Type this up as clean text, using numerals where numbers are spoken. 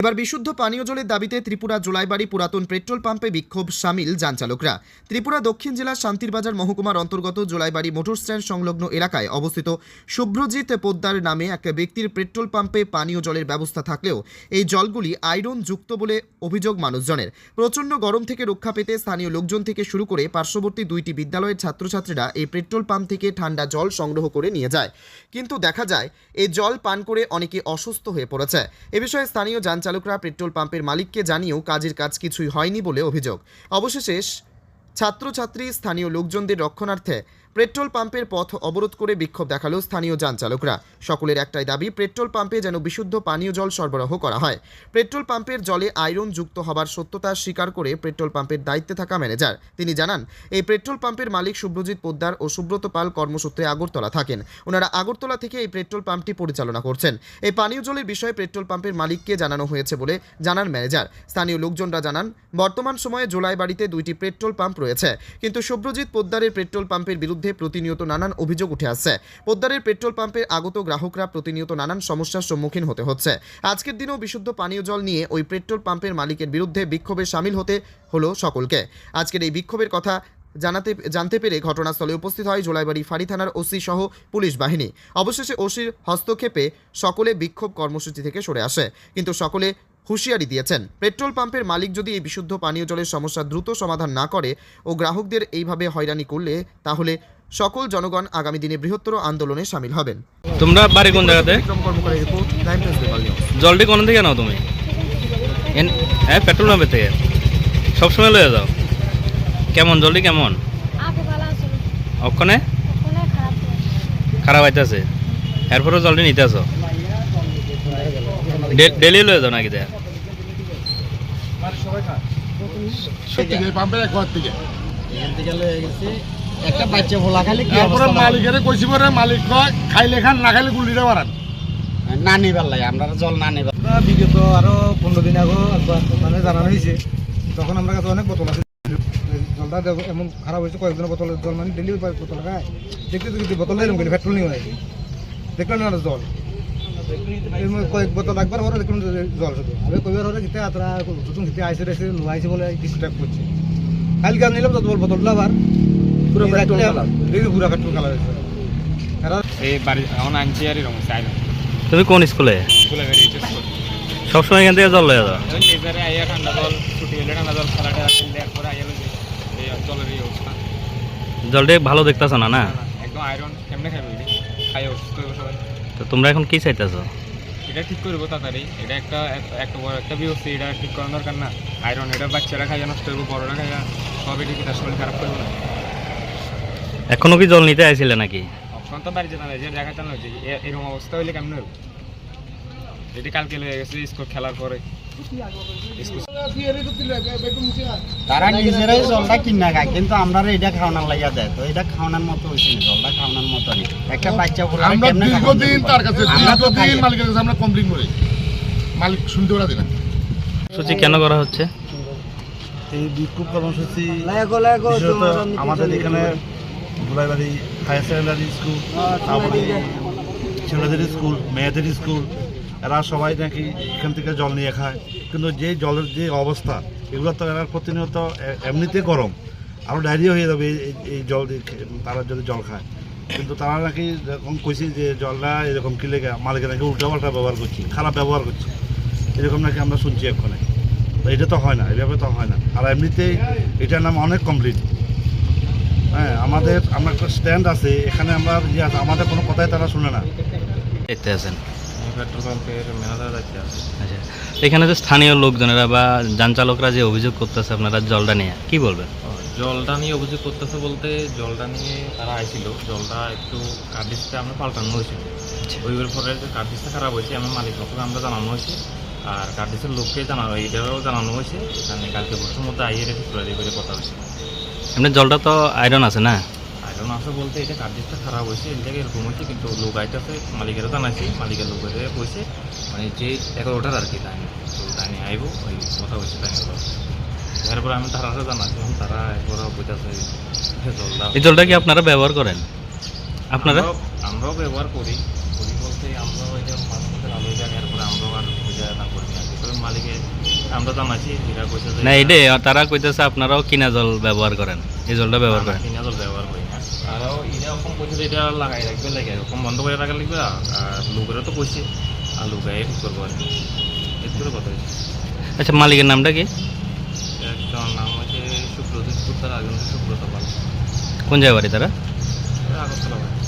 এবার বিশুদ্ধ পানীয় জলের দাবিতে ত্রিপুরা জোলাইবাড়ি পুরাতন পেট্রোল পাম্পে বিক্ষোভ সামিল যান চালকরা। ত্রিপুরা দক্ষিণ জেলার শান্তিরবাজার মহকুমার অন্তর্গত জোলাইবাড়ি মোটর স্ট্যান্ড সংলগ্ন এলাকায় অবস্থিত শুভ্রজিৎ পোদ্দার নামে এক ব্যক্তির পেট্রোল পাম্পে পানীয় জলের ব্যবস্থা থাকলেও এই জলগুলি আয়রন যুক্ত বলে অভিযোগ মানুষজনের। প্রচণ্ড গরম থেকে রক্ষা পেতে স্থানীয় লোকজন থেকে শুরু করে পার্শ্ববর্তী দুইটি বিদ্যালয়ের ছাত্রছাত্রীরা এই পেট্রোল পাম্প থেকে ঠান্ডা জল সংগ্রহ করে নিয়ে যায়, কিন্তু দেখা যায় এই জল পান করে অনেকে অসুস্থ হয়ে পড়েছে। এ বিষয়ে স্থানীয় যান চালকরা পেট্রোল পাম্পের মালিককে জানিয়েও কাজের কাজ কিছুই হয়নি বলে অভিযোগ। অবশেষে ছাত্রছাত্রী স্থানীয় লোকজনদের রক্ষণার্থে পেট্রোল পাম্পের পথ অবরোধ করে বিক্ষোভ দেখালো স্থানীয় যান চালকরা। সকলের একটাই দাবি, পেট্রোল পাম্পে যেন বিশুদ্ধ পানীয় জল সরবরাহ করা হয়। পেট্রোল পাম্পের জলে আয়রন যুক্ত হবার সত্যতা স্বীকার করে পেট্রোল পাম্পের দায়িত্বে থাকা ম্যানেজার তিনি জানান, এই পেট্রোল পাম্পের মালিক শুভ্রজিৎ পোদ্দার ও সুব্রত পাল কর্মসূত্রে আগরতলা থাকেন। ওনারা আগরতলা থেকে এই পেট্রোল পাম্পটি পরিচালনা করছেন। এই পানীয় জলের বিষয়ে পেট্রোল পাম্পের মালিককে জানানো হয়েছে বলে জানান ম্যানেজার। স্থানীয় লোকজনরা জানান, বর্তমান সময়ে জোলাইবাড়িতে দুইটি পেট্রোল পাম্প রয়েছে, কিন্তু শুভ্রজিৎ পোদ্দারের পেট্রোল পাম্পের বিরুদ্ধে প্রতিনিয়ত নানান অভিযোগ উঠে আসছে। পোদ্দারের পেট্রোল পাম্পে আগত গ্রাহকরা প্রতিনিয়ত নানান সমস্যার সম্মুখীন হতে হচ্ছে। আজকের দিনেও বিশুদ্ধ পানীয় জল নিয়ে ওই পেট্রোল পাম্পের মালিকের বিরুদ্ধে বিক্ষোভে সামিল হতে হলো সকলকে। আজকের এই বিক্ষোভের কথা জানতে পেরে ঘটনাস্থলে উপস্থিত হয় জোলাইবাড়ি ফাঁড়ি থানার ওসি সহ পুলিশ বাহিনী। অবশেষে ওসির হস্তক্ষেপে সকলে বিক্ষোভ কর্মসূচি থেকে সরে আসে, কিন্তু সকলে হুঁশিয়ারি দিয়েছেন, পেট্রোল পাম্পের মালিক যদি এই বিশুদ্ধ পানীয় জলের সমস্যা দ্রুত সমাধান না করে ও গ্রাহকদের এইভাবে হয়রানি করলে তাহলে সকল জনগণ আগামী দিনে বৃহত্তর আন্দোলনে সামিল হবেন। তোমরা বাড়ি কোন জায়গাতে? জলটি কোন থেকে নাও তুমি? হ্যাঁ, পেট্রোল পাম্পের থেকে সবসময় লয়ে যাও? কেমন জলটি কেমন? ওখানে খারাপ আইতেছে, এরপরে জলটি নিতে আসো? ডেলি লয়ে যাও নাকি? একটা বাচ্চা ভোলা খালি কি অবস্থা মালিকের কইছি পরে মালিক কয় খাইলে খান না খাইলে গুলিটা মারান না নিবার লাগে। আমরা জল না নিবার বিগত আরো 15 দিন আগে মানে জানানো হয়েছে, তখন আমরা কাছে অনেক বোতল আছে। জলটা এমন খারাপ হয়েছে, কয়েকজনের বোতলের জল মানে ডেলি বোতল খায়। দেখতে দেখতে বোতল এরকম করে পেট্রোল নিয়ে নাই, দেখলেন না জল কয়েক বোতল একবার ওরা দেখুন জল শুধু আমি কইবার হলে গীতে আতরা নতুন গীতে আইসে রেসে নুয়াইছে বলে কিছু টাইপ করছে। কালকে আমি নিলাম বোতলটা আবার পুরো পেট্রোল কালার, পুরো পেট্রোল কালার হয়েছে। এই বাড়ি এখন আনছি আর এরকম চাই না। তুমি কোন স্কুলে? সবসময় এখান থেকে জল লয়ে যাও? নিজেরা আইয়া ঠান্ডা জল ছুটি হলে ঠান্ডা জল খেলাটা খেললে একবার আইয়া এই জলের এই অবস্থা। জলটা ভালো দেখতেছ না? না একদম আয়রন, কেমনে খাইব? খাই অসুস্থ হইব সবাই। তো তোমরা এখন কি চাইতেছো? এটা ঠিক করবো তাড়াতাড়ি, এটা একটা বড় একটা ব্যবস্থা, এটা ঠিক করার দরকার না? আয়রন এটা বাচ্চারা খাইয়া নষ্ট হইব, বড়রা খাইয়া সবাই ঠিক তার শরীর খারাপ করবো না। এখনো কি জল নিতে আইছিলে নাকি? অপশন তো বাড়িতে না, যে দেখাতে না হয়েছে এরকম অবস্থা হইলে কেমন হইব? এটি কালকে লেগে গেছে স্কুল খেলার পরে। তারা নিজেরাই জলটা কিনা খায়, কিন্তু আমরা এটা খাওয়ানোর লাগিয়া দেয়। তো এটা খাওয়ানোর মতো হয়েছে না, জলটা খাওয়ানোর মতো নেই। একটা বাচ্চা বলে আমরা দীর্ঘদিন তার কাছে মালিকের কাছে আমরা কমপ্লেইন করি, মালিক শুনতে পারে না। সূচি কেন করা হচ্ছে এই বিক্ষোভ কর্মসূচি? আমাদের এখানে জোলাইবাড়ি হায়ার সেকেন্ডারি স্কুল, তারপরে ছেলেদের স্কুল, মেয়েদের স্কুল, এরা সবাই নাকি এখান থেকে জল নিয়ে খায়। কিন্তু যে জলের যে অবস্থা, এগুলো তো এরা প্রতিনিয়ত এমনিতে গরম, আরও ডায়রিয়া হয়ে যাবে এই জল দিয়ে তারা যদি জল খায়। কিন্তু তারা নাকি যখন কইছি যে জলটা এরকম কি লেগে মালিকে নাকি উল্টাপাল্টা ব্যবহার করছি, খারাপ ব্যবহার করছি, এরকম নাকি আমরা শুনছি এক্ষণে। তো এটা তো হয় না, এভাবে তো হয় না। আর এমনিতেই এটার নাম অনেক কমপ্লিট। হ্যাঁ, আমরা একটা স্ট্যান্ড আছে এখানে, আমরা ইয়ে আছে, আমাদের কোনো কথাই তারা শুনে না। দেখতে আছেন পেট্রোল পাম্পের ম্যানেজার আছে। আচ্ছা, এখানে যে স্থানীয় লোকজনেরা বা যান চালকরা যে অভিযোগ করতেছে আপনারা জলটা নিয়ে, কি বলবেন? জলটা নিয়ে অভিযোগ করতেছে বলতে, জলটা নিয়ে তারা আইছিল, জলটা একটু কার্ডিসটা আমরা পাল্টানো হয়েছে। ওই পরে কার্ডিসটা খারাপ হয়েছে, আমার মালিক পক্ষকে আমরা জানানো হয়েছে, আর কার্ডিসের লোককে জানানো, এইটাও জানানো হয়েছে। এখানে কালকে বছর মধ্যে আইয়ে রেখে তুলে করে কথা হয়েছে। এমনি জলটা তো আয়রন আছে না? আয়রন আছে বলতে এটা কার্ডিসটা খারাপ হয়েছে, এই জায়গায় এরকম হয়েছে। কিন্তু লোক আইটাছে, মালিকেরও জানাইছি, মালিকের লোকের বলছে মানে যে 11টার আর কি টাইম, তো টাইমে আইব ওই কথা হয়েছে টাইমে। এরপরে আমি তারা জানাচ্ছি, তারা একবার বুঝাচ্ছে জলটা। এই জলটা কি আপনারা ব্যবহার করেন? আমরাও ব্যবহার করি বলতে আমরাও এটা মাঝে মধ্যে আলো জানি, এরপরে আমরাও আর বুঝা না করি না। মালিকে আমরা জানাইছি, এরা কইছে যে না এটাই তারা কইতেছে আপনারাও কিনা জল ব্যবহার করেন, এই জলটা ব্যবহার করেন। কিনা জল ব্যবহার করি না। আর এটা ওরকম কইছে যে এটা লাগাই রাখবে লাগে, এরকম বন্ধ করে রাখা লাগবে। আর লোকেরও তো কইছে, আর লোকাই ঠিক করবো আর কি, এর করে কথা হয়েছে। আচ্ছা মালিকের নামটা কি? একজন নাম হচ্ছে সুব্রত পুত্র, আর একজন হচ্ছে সুব্রত পাল। কোন জায়গায় বাড়ি তারা? আগরতলা বাড়ি।